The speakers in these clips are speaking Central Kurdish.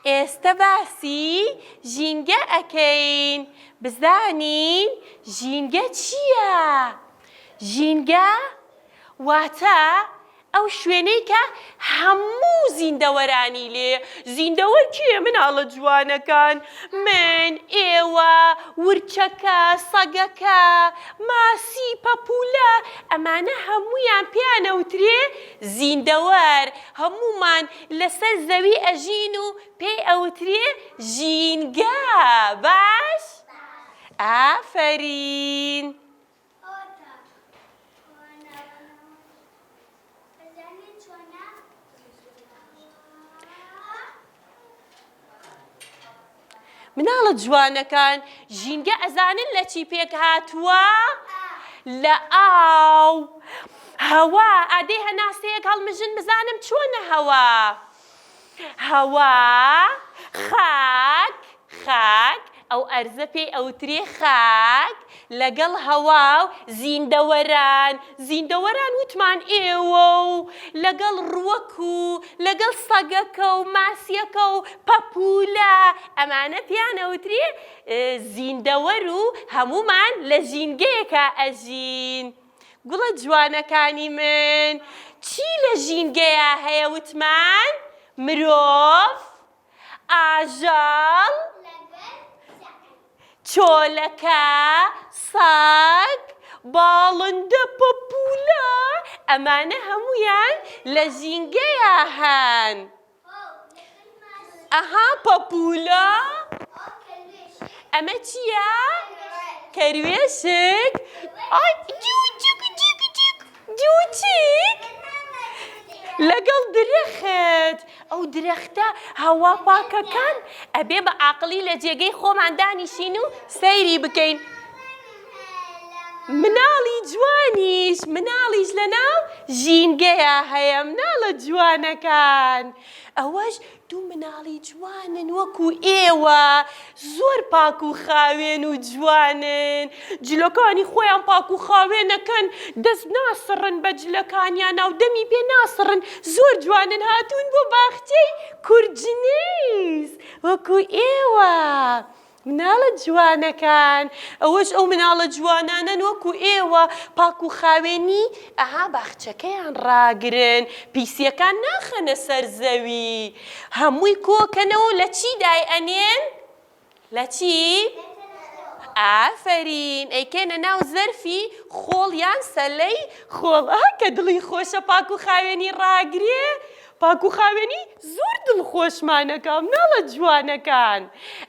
ئێستا باسی ژینگە ئەکەین. بزانین ژینگە چییە؟ ژینگە واتە ئەو شوێنەی کە هەموو زیندەوەرانی لێ. زیندەوەر کێ مناڵە جوانەکان؟ من، ئێوە، ورچەکە، سەگەکە، ماسی، پەپولە، ئەمانە هەموویان پێیانەوترێ زیندەوەر. هەموومان لەسەر زەوی ئەژین و پێی ئەوترێ ژینگە. باش؟ ئافەرین. مناڵە جوانەکان ژینگە ئەزانن لە چی پێک هاتووە؟ لە ئاو. هەوا ئادەی هەناسەیەک هەڵمژن بزانم چۆنە هەوا. هەوا خاک، خاک ئەو ئەرزە پێی ئەوترێ خاک، لەگەڵ هەوا و زیندەوەران. زیندەوەران وتمان ئێوە و لەگەڵ ڕووەک و لەگەڵ سەگەکە و ماسیەکە و پەپولە، ئەمانە پێیان ئەوترێ زیندەوەر و هەموومان لە ژینگەیەکە ئەژین. گوڵە جوانەکانی من، چی لە ژینگەیە هەیە وتمان؟ مرۆڤ، ئاژەڵ، چۆلەکە، سەگ، باڵندە، پەپولە، ئەمانە هەموویان لە ژینگەیە هەن. ئەها پەپولە، ئەمە چییە؟ کەروێشک. جووچک لەگەڵ درەخت. ئەو درەختە هەوا پاکەکان ئەبێ بە عاقڵی لە جێگەی خۆمان دانیشین و سەیری بکەین. مناڵی جوانیش، مناڵیش لەناو ژینگەیە هەیە. مناڵە جوانەکان، ئەوەش دوو مناڵی جوانن وەکو ئێوە، زۆر پاک و خاوێن و جوانن. جلەکانی خۆیان پاک و خاوێنەکەن، دەست ناسڕن بە جلەکانیان، ناودەمی پێ ناسڕن، زۆر جوانن. هاتوون بۆ باخچەی کورجنێیز وەکو ئێوە. مناڵە جوانەکان، ئەوەش ئەو مناڵە جوانانن وەکو ئێوە، پاک و خاوێنی ئەها باخچەکەیان ڕاگرن، پیسیەکان ناخەنە سەر زەوی، هەمووی کۆکەنەوە لە چی دای ئەنێن؟ لە چی؟ ئافەرین. ئەیکەنە ناو زەرفی خۆڵ یان سەلەی خۆڵ. کە دڵی خۆشە پاک و خاوێنی ڕاگرێ، پاک و خاوێنی زۆر دڵخۆشمانەکە. مناڵە جوانەکان،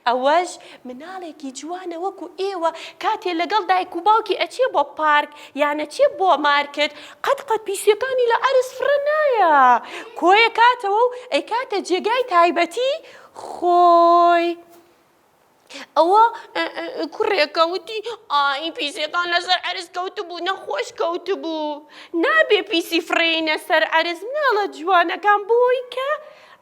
ئەوەش مناڵێکی جوانە وەکو ئێوە، کاتێ لەگەڵ دایک و باوکی ئەچێ بۆ پارک یان ئەچێ بۆ مارکت، قەت پیسیەکانی لە عەرز فرە نایە، کۆیە کاتەوە و ئەیکاتە جێگای تایبەتی خۆی. ئەوە کوڕێکە وتی ئای پیسەکان لەسەر عەرز کەوتبوو، نەخۆش کەوتبوو، نابێ پیسی فرێینە سەر عەرز. مناڵە جوانەکان بۆی کە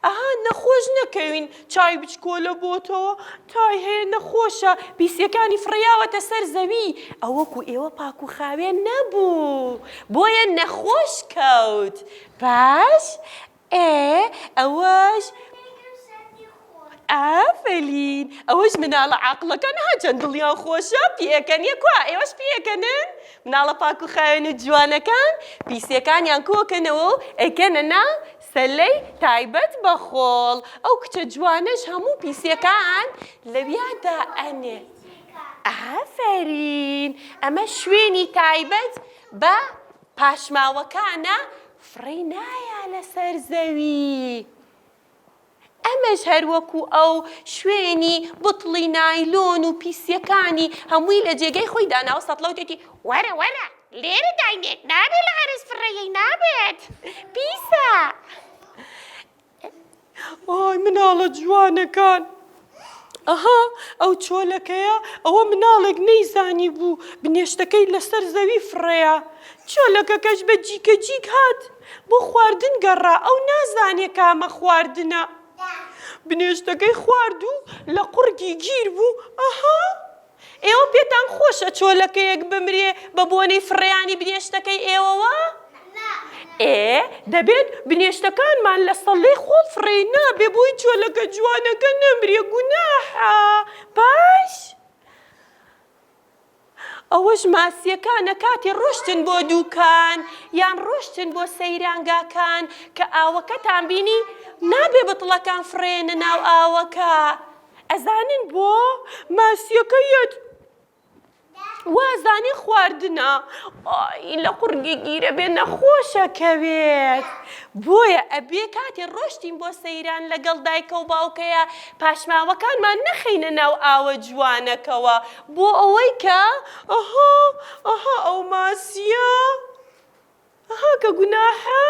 ئەها نەخۆش نەکەوین، چای بچکۆلە بۆتەوە، تای هەیە نەخۆشە، پیسیەکانی فڕیاوەتە سەر زەوی، ئەوەکو ئێوە پاک و خاوێن نەبوو، بۆیە نەخۆش کەوت. باش؟ ئەوەش ئافەرین. ئەوەش مناڵە عاقڵەکان چەند دڵیان خۆشە پێکەنیە. کوا ئێوەش پێکەنن؟ مناڵە پاک و خاوێن و جوانەکان پیسیەکانیان کۆکەنەوە و ئەیکەنە ناو سەلەی تایبەت بە خۆڵ. ئەو کچە جوانەش هەموو پیسیەکان لەویادا ئەنێ. ئافەرین. ئەمە شوێنی تایبەت بە پاشماوەکانە، فڕی نایە لەسەر زەوی. ئەمەش هەروەکو ئەو شوێنی بوتڵی نایلۆن و پیسیەکانی هەمووی لە جێگەی خۆی داناوە. سەتڵەوتێتی وەرە وەرە لێرە داینێت، نابێت لە عەرز فڕەیەی، نابێت پیسە. ئای مناڵە جوانەکان، ئەها ئەو چۆلەکەیە، ئەوە مناڵێک نەیزانی بوو بنێشتەکەی لەسەر زەوی فڕەیە. چۆلەکەکەش بە جیکە جیک هات بۆ خواردن گەڕا، ئەو نازانێ کامە خواردنە. بنێشتەکەی خوارد و لە قورگی گیر بوو. ئەها ئێوە پێتان خۆشە چۆلەکەیەک بمرێ بە بۆنەی فڕێیانی بنێشتەکەی ئێوەوە؟ دەبێت بنێشتەکانمان لە سەڵەی خۆڵ فڕێ نابێ بۆی چۆلەکە جوانەکە نەمرێ گوناحە باش ئەوەش ماسیەکانە کاتێ ڕۆشتن بۆ دووکان یان ڕۆشتن بۆ سەیرانگاکان کە ئاوەکەتان بینی نابێ بتڵەکان فڕێنە ناو ئاوەکە ئەزانن بۆ ماسیەکەیەت وازانی خواردنە لە قورگی گیرە بێ نەخۆشەکەوێت بۆیە ئەبێ کاتێ ڕۆشتین بۆ سەیران لەگەڵ دایکە و باوکەیە پاشماوەکانمان نەخەینە ناو ئاوە جوانەکەوە بۆ ئەوەی کە ئەو ماسیە کە گوناحە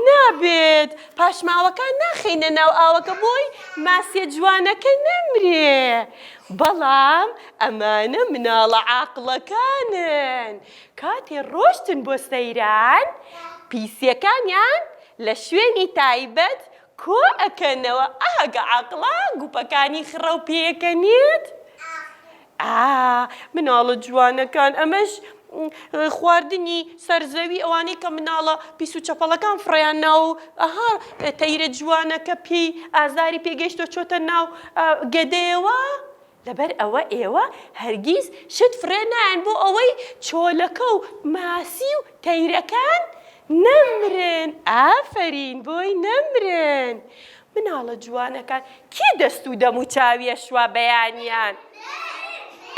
نابێت پاشماوەکان ناخەینە ناو ئاوەکە بۆی ماسیە جوانەکە نەمرێ بەڵام ئەمانە مناڵە عاقڵەکانن کاتێ ڕۆشتن بۆ سەیران پیسیەکانیان لە شوێنی تایبەت کۆ ئەکەنەوە ئاگە عاقڵە گوپەکانی خڕە و پێکەنێت مناڵە جوانەکان ئەمەش خواردنی سەرزەوی ئەوانەی کە مناڵە پیس و چەپەڵەکان فڕیان ناو تەیرە جوانەکە پێی ئازاری پێگەیشتۆ چۆتە ناو گەدەیەوە لەبەر ئەوە ئێوە هەرگیز شت فرێ نایەن بۆ ئەوەی چۆلەکە و ماسی و تەیرەکان نەمرن ئافەرین بۆی نەمرن مناڵە جوانەکان کێ دەست و دەم و چاویە شوا بەیانیان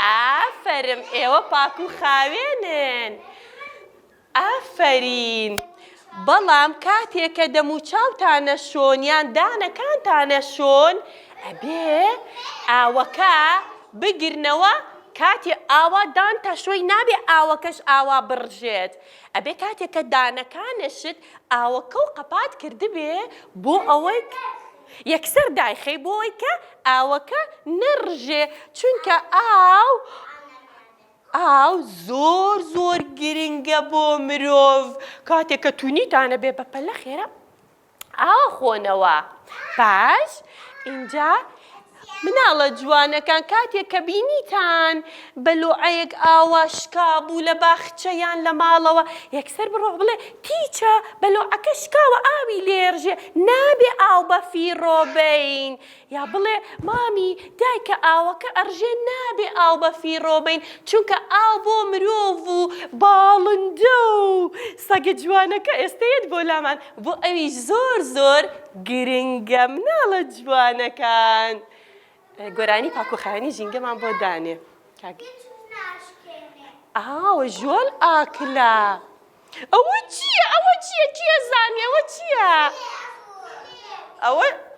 ئافەرم ئێوە پاک و خاوێنن ئافەرین بەڵام کاتێک کە دەم و چاوتانە شۆن یان دانەکانتانە شۆن ئەبێ ئاوەکە بگرنەوە کاتێ ئاوا دانتە شۆی نابێ ئاوەکەش ئاوا بڕژێت ئەبێ کاتێک کە دانەکانشت ئاوەکە و قەپات کردبێ بۆ ئەوەی یەکسەر دایخەی بۆ ئەوەی کە ئاوەکە نەڕژێ چونکە ئاو زۆر گرنگە بۆ مرۆڤ کاتێک کە توونیتانە بێ بەپەلە خێرە ئاوا خۆنەوە باش اینجا مناڵە جوانەکان کاتێک کە بینیتان بەلۆعەیەک ئاوا شکابوو لە باخچەیان لە ماڵەوە یەکسەر بڕۆ بڵێ تیچە بەلۆعەکە شکاوە ئاوی لێرژێ نابێ ئاو بە فیڕۆبین یا بڵێ مامی دایکە ئاوەکە ئەڕژێ نابێ ئاو بە فیڕۆبین چونکە ئاو بۆ مرۆڤ و باڵندە و سەگە جوانەکە ئێستەیەت بۆ لامان بۆ ئەویش زۆر گرنگە مناڵە جوانەکان گۆرانی پاکوخاوێنی ژینگەمان بۆ دانێ ئاوە ژۆل ئاکلا ئەوە چییە کێ زانێ ئەوە چییە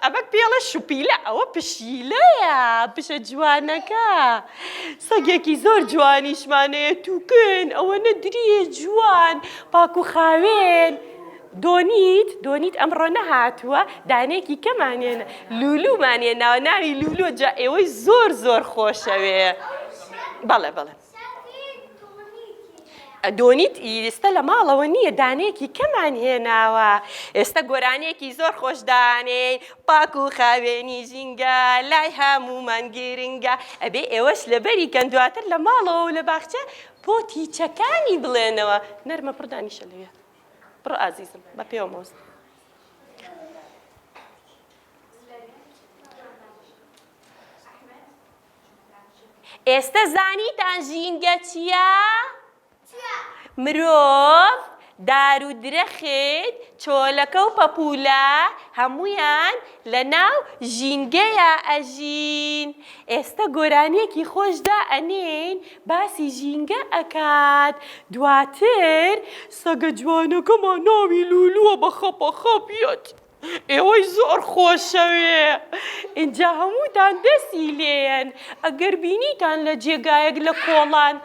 ئەمە پێڵە شوپیلە ئەوە پشیلەیە پشە جوانەکە سەگێکی زۆر جوانیشمانەیە تووکن ئەوە نەدریە جوان پاکوخاوێن دۆنیت ئەمڕۆ نەهاتووە دانێکی کەمانێنە لولومانێ ناوی لولو جا ئێوەی زۆر خۆشەوێ بەڵێ دۆنیت ئێستا لە ماڵەوە نییە دانێکی کەمان هێناوە ئێستا گۆرانێکی زۆر خۆشدانێ پاک و خاوێنی ژینگە لای هەموومان گرنگە ئەبێ ئێوەش لەبەری کەن دواتر لە ماڵەوە و لە باخچە پۆتی چەکانی بڵێنەوە نەرمە پڕدانیشە لەوێ بڕۆ ئازیزم بە پێوە مۆست ئێستا زانیتان ژینگە چییە؟ مرۆڤ دار و درەخت چۆلەکە و پەپولە هەموویان لە ناو ژینگەیە ئەژین ئێستا گۆرانیەکی خۆشدا ئەنێن باسی ژینگە ئەکات دواتر سەگە جوانەکەمان ناوی لولووە بە خەپەخەپیەت ئێوەی زۆر خۆشەوێ اینجا هەمووتان دەستی لێن ئەگەر بینیتان لە جێگایەک لە کۆڵان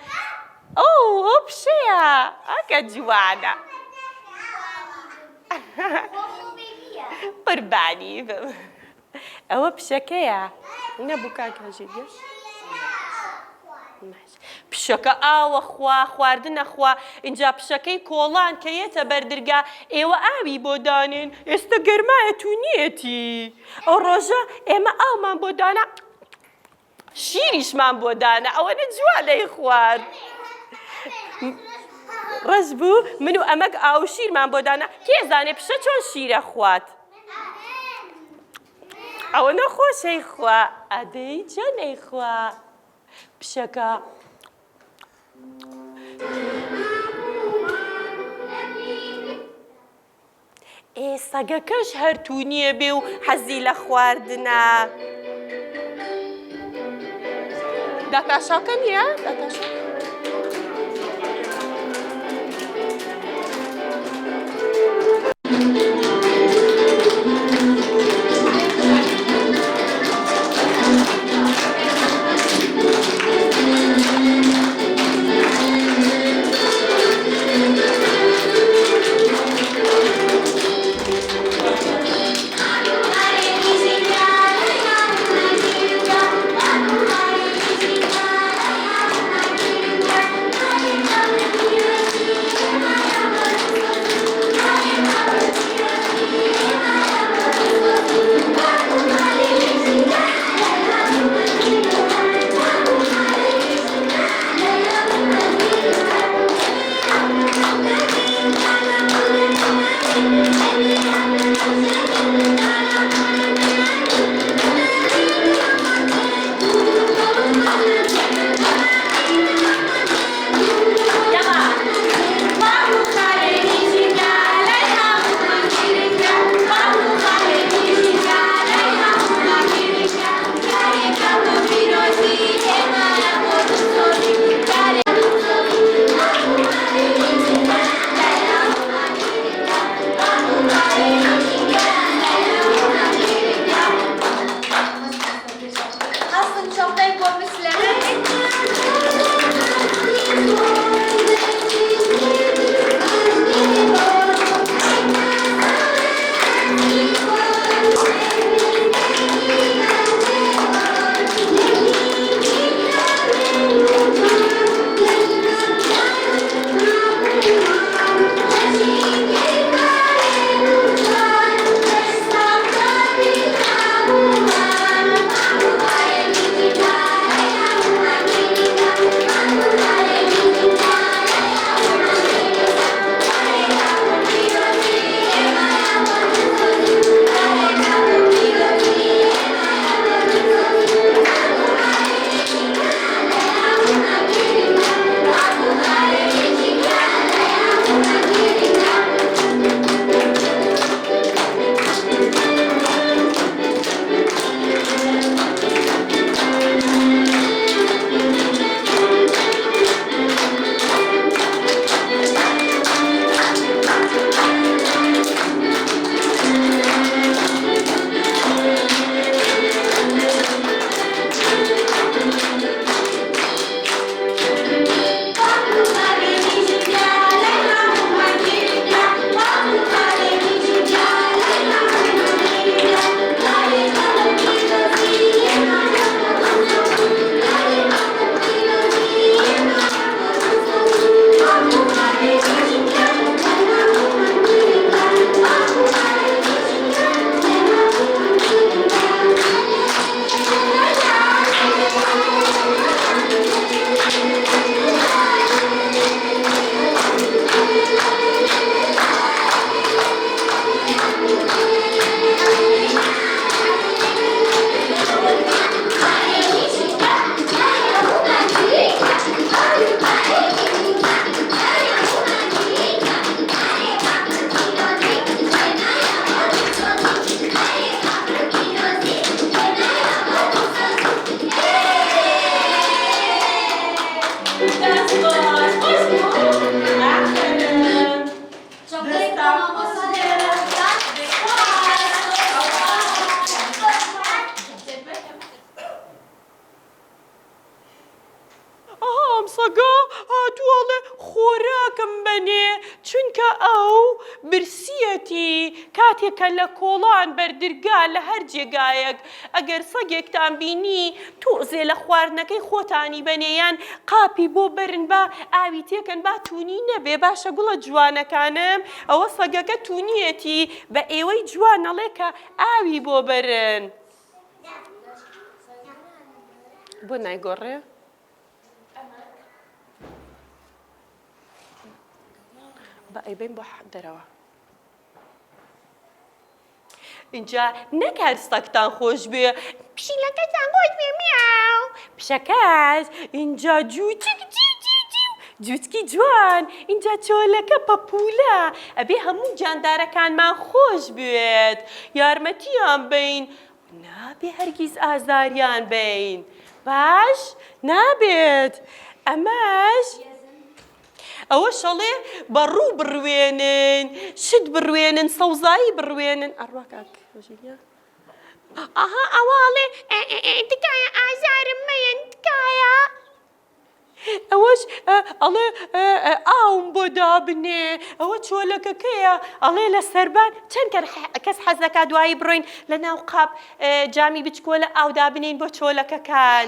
ئەو پشەیە ئەکە جوانە قوربانی بم ئەوە پشەکەیە نەبوو کاکەژێگە پشەکە ئاوە خوا خواردنە خوا اینجا پشەکەی کۆڵان کە یێتە بەردرگا ئێوە ئاوی بۆ دانێن ئێستا گەرمایە توونیەتی ئەو ڕۆژە ئێمە ئاومان بۆ دانا شیریشمان بۆ دانا ئەوە نەجوانەی خوارد ڕەش بوو من و ئەمەک ئاو شیرمان بۆ دانا کێزانێ پشە چۆن شیرە خوات ئەوە نەخۆشەی خوا ئەدەی چەندەی خوا پشەکە سەگەکەش هەرتوو نییە بێ و حەزی لە خواردنە داتاشاکە نییە؟ سەگا هاتووەڵێ خۆراکم بەنێ چونکە ئەو برسیەتی کاتێکە لە کۆڵان بەردرگا لە هەر جێگایەک ئەگەر سەگێکتان بینی تۆزێ لە خواردنەکەی خۆتانی بەنێیان قاپی بۆ بەرن بە ئاوی تێکەن با توونی نەبێ باشە گوڵە جوانەکانم ئەوە سەگەکە توونیەتی بە ئێوەی جوانەڵێ کە ئاوی بۆ بەرن بۆ نایگۆڕێ بە ئەیبین بۆ دەرەوە اینجا نەکارستەکتان خۆش بێ پشیلەکەتان خۆش بێ میاو پیشەکەش اینجا جووچک جووچکی جوان اینجا چۆلەکە پەپولە ئەبێ هەموو جاندارەکانمان خۆش بێت یارمەتیان بین نابێ هەرگیز ئازاریان بین باش نابێت ئەمەش ئەوە شەڵێ بەڕوو بڕوێنن شت بڕوێنن سەوزایی بڕوێنن ئەڕواکاک ئەها ئەواڵێ تکایە ئازارم مەیە تکایە ئەوەش ئەڵێ ئاوم بۆ دابنێ ئەوە چۆلەکەکەیە ئەڵێ لە سەربان چەند کەس حەزەکە دوایی بڕۆین لە ناو قاپ جامی بچکۆلە ئاو دابنین بۆ چۆلەکەکان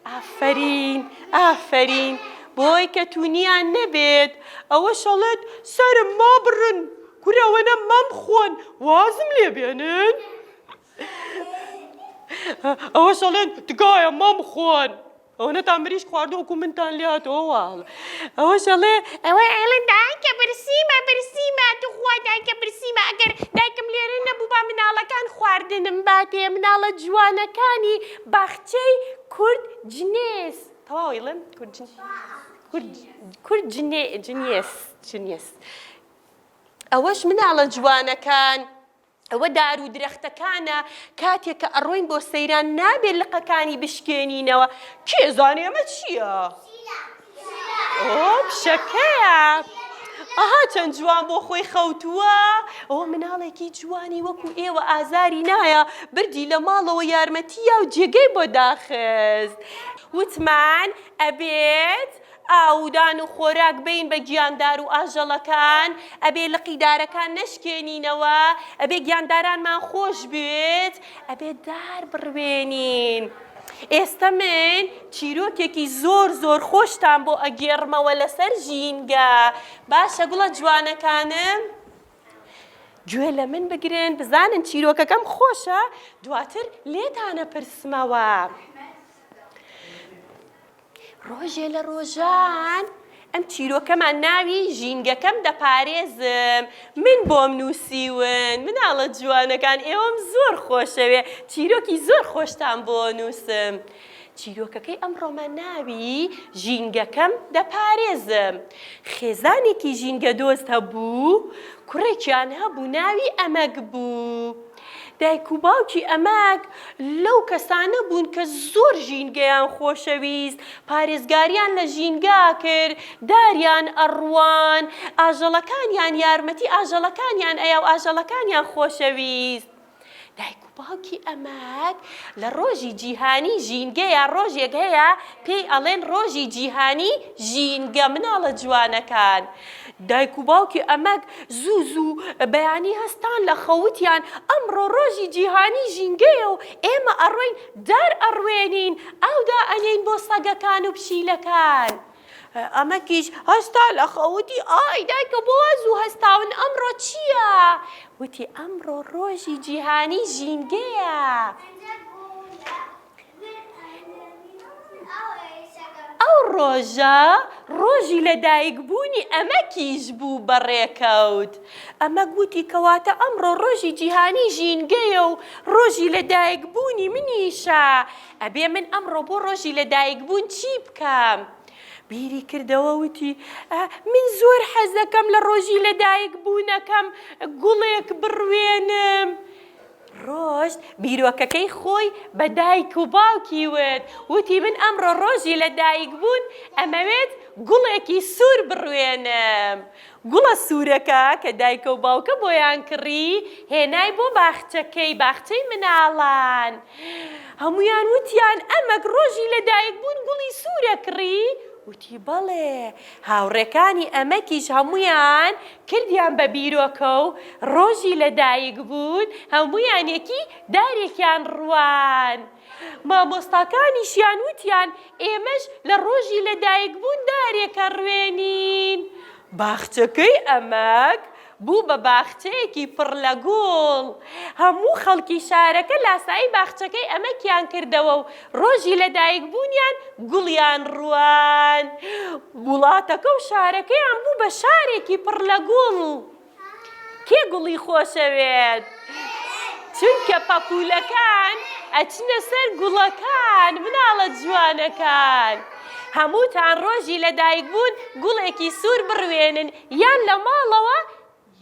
ئافەرین ئافەرین بۆی کە تونیان نەبێت ئەوە شەڵێت سەرم ما بڕن کورەوەنە مەم خۆن وازم لێ بێنن ئەوە شەڵێن تکایە مەم خۆن ئەوە نەتان مریش خواردووەکو منتان لێ هاتەوە واڵ ئەوە شەڵێ ئەوە ئێڵێن دایکە برسیمە توخوا دایکە برسیمە ئەگەر دایکم لێرە نەبوو با مناڵەکان خواردنم باتێ مناڵە جوانەکانی باخچەی کورد جنێس تەواویڵم کورد جنێس ئەوەش مناڵە جوانەکان ئەوە دار و درەختەکانە کاتێک کە ئەڕۆین بۆ سەیران نابێت لقەکانی بشکێنینەوە کێزانێ ئەمە چییە؟ پیشەکەیە ئەها چەند جوان بۆ خۆی خەوتووە ئەوە مناڵێکی جوانی وەکو ئێوە ئازاری نایە بردی لە ماڵەوە یارمەتیە و جێگەی بۆ داخست وتمان ئەبێت ئاودان و خۆراک بین بە گیاندار و ئاژەڵەکان ئەبێ لقیدارەکان نەشکێنینەوە ئەبێ گیاندارانمان خۆش بێت ئەبێ دار بڕوێنین ئێستا من چیرۆکێکی زۆر خۆشتان بۆ ئەگێڕمەوە لەسەر ژینگە باشە گوڵە جوانەکانم گوێ لە من بگرن بزانن چیرۆکەکەم خۆشە دواتر لێتانە پرسمەوە ڕۆژێ لە ڕۆژان ئەم چیرۆکەمان ناوی ژینگەکەم دەپارێزم من بۆم نووسیون مناڵە جوانەکان ئێوەم زۆر خۆشەوێ چیرۆکی زۆر خۆشتان بۆ نووسم چیرۆکەکەی ئەمڕۆمان ناوی ژینگەکەم دەپارێزم خێزانێکی ژینگە دۆست هەبوو کوڕێکیان هەبوو ناوی ئەمەک بوو دایک و باوکی ئەمەک لەو کەسانە بوون کە زۆر ژینگەیان خۆشەویست پارێزگاریان لە ژینگا کرد داریان ئەڕوان ئاژەڵەکانیان یارمەتی ئاژەڵەکانیان ئەیە و ئاژەڵەکانیان خۆشەویست دایک و باوکی ئەمەک لە ڕۆژی جیهانی ژینگەیە ڕۆژێک هەیە پێی ئەڵێن ڕۆژی جیهانی ژینگە مناڵە جوانەکان دایک و باوکی ئەمەک زوو بەیانی هەستان لە خەوتیان ئەمڕۆ ڕۆژی جیهانی ژینگەیە و ئێمە ئەڕۆین دار ئەڕوێنین ئاودا ئەنێین بۆ سەگەکان و پشیلەکان ئەمەکیش هەستا لە خەوتی ئای دایکە بۆ زوو هەستاون ئەمڕۆ چییە؟ وتی ئەمڕۆ ڕۆژی جیهانی ژینگەیە ئەو ڕۆژە ڕۆژی لەدایکبوونی ئەمەکیش بوو بەڕێکەوت ئەمە گوتی کەواتە ئەمڕۆ ڕۆژی جیهانی ژینگەیە و ڕۆژی لەدایکبوونی منیشە ئەبێ من ئەمڕۆ بۆ ڕۆژی لەدایکبوون چی بکەم؟ بیری کردەوە وتی من زۆر حەز دەکەم لە ڕۆژی لەدایکبوونەکەم گوڵێک بڕوێنم ڕۆژ بیرۆکەکەی خۆی بە دایک و باوکی وتی من ئەمڕۆ ڕۆژی لەدایکبوون ئەمەوێت گوڵێکی سوور بڕوێنم گوڵە سوورەکە کە دایکە و باوکە بۆیان کڕی هێنای بۆ باخچەی مناڵان هەمویان وتیان ئەمەک ڕۆژی لەدایکبوون گوڵی سوورە کڕی وتی بەڵێ هاوڕێکانی ئەمەکیش هەمویان کردیان بە بیرۆکە و ڕۆژی لەدایکبوون هەمویانێکی دارێکیان ڕوان مامۆستاکانیشیان وتیان ئێمەش لە ڕۆژی لەدایکبوون دارێکە ڕوێنین باخچەکەی ئەمەک بوو بە باخچەیەکی پڕ لە گوڵ هەموو خەڵکی شارەکە لاسایی باخچەکەی ئەمەکیان کردەوە و ڕۆژی لەدایک بوونیان گوڵیان ڕوان وڵاتەکە و شارەکەیان بوو بە شارێکی پڕ لە گوڵ کێ گوڵی خۆشەوێت چونکە پەپولەکان ئەچنە سەر گوڵەکان مناڵە جوانەکان هەمووتان ڕۆژی لەدایک بوون گوڵێکی سوور بڕوێنن یان لە ماڵەوە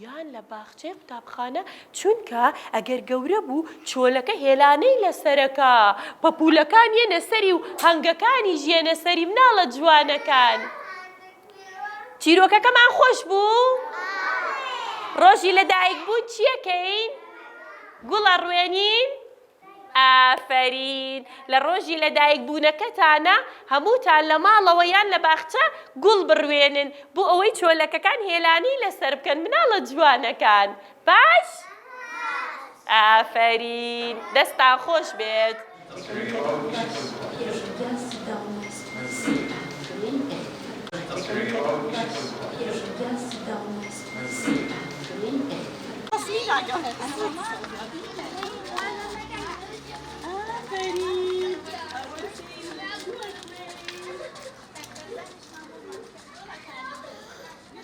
یان لە باخچەی قوتابخانە چونکە ئەگەر گەورە بوو چۆلەکە هێلانەی لەسەرەکە پەپولەکان یەنە سەری و هەنگەکانی ژێنە سەری مناڵە جوانەکان چیرۆکەکەمان خۆش بوو؟ ڕۆژی لەدایک بوون چیەکەین؟ گوڵە ڕوێنین؟ ئافەرین لە ڕۆژی لەدایک بوونەکەتانە هەمووتان لە ماڵەوە یان لە باخچە گوڵ بڕوێنن بۆ ئەوەی چۆلەکەکان هێلانەی لەسەر بکەن مناڵە جوانەکان باش؟ ئافەرین دەستان خۆش بێت آفرین